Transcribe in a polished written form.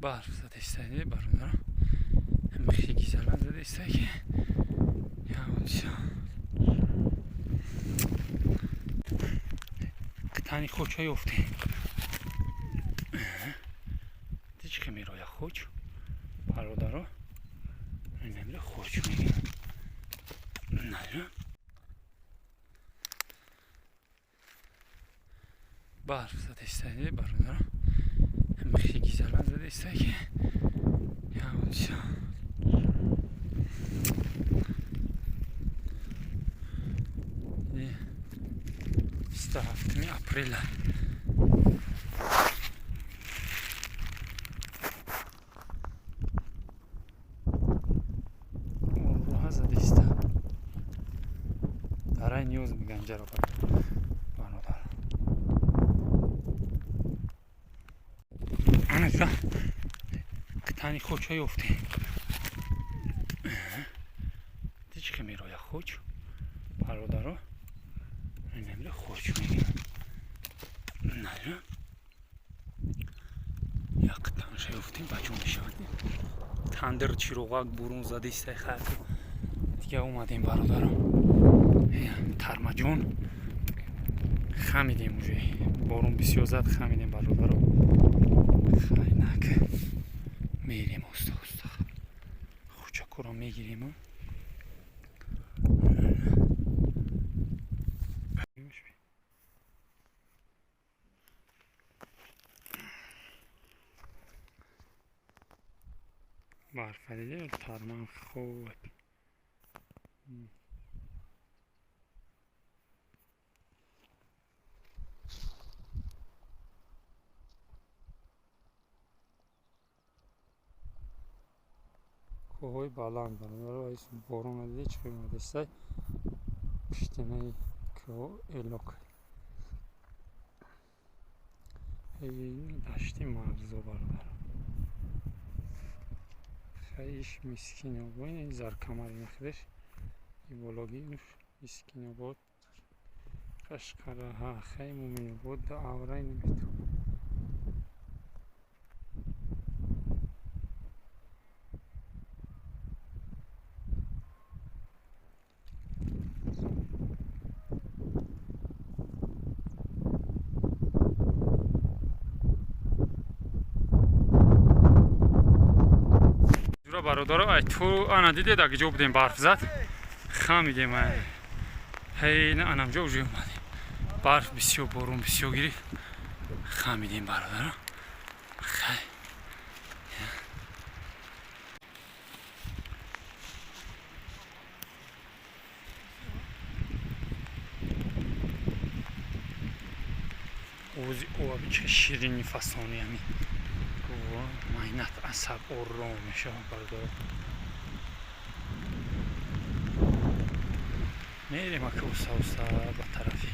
برف زده ایستایی برادرم. خیلی زلال زده ایستایی که یواش قطعی خوچه افته دیچ که میروی خوچ برادرم نمیره خوچ میگه نه برف زده ایستایی برادرم. خیلی زلال زده ایستایی که یواش هفتمی اپریل روح زده ایسته دارای نیوز میگن جرا برادر انجا قطعی خوچه افته دیچ که میروی خوچ برادر نمیره خوچ میگه نه یک تنشه افتیم بچه میشوندیم تندر چیروغاک برون زده ایسته خیلی دیگه اومدیم برادرم ترمجون خمیدیم اونجایی بارون بسیار زد خمیدیم برادرم خیلی نکه میریم استا خوچه کرا میگیریم برف دیگه ترمان خوب کوهی بلند برای بارون دیگه چه اومده سای پشتینه کوه ایلوک این دشتی مرزو برادر خیلیش مسکینه بود این زرکمری نخدش این بلاگی مسکینه بود قشقره ها خیلی مومینه بود دا آورای نمیتو برادر ای تو آن دیده داگه جو بودیم برف زد خمیدیم هی نه آنم جو اومدیم برف بسیار بارون بسیار گیری خمیدیم برادر خیلی اوزی او چه شیرینی فسانی همی ماینت عصب آرام میشه برادر میریم که اوستا به طرفی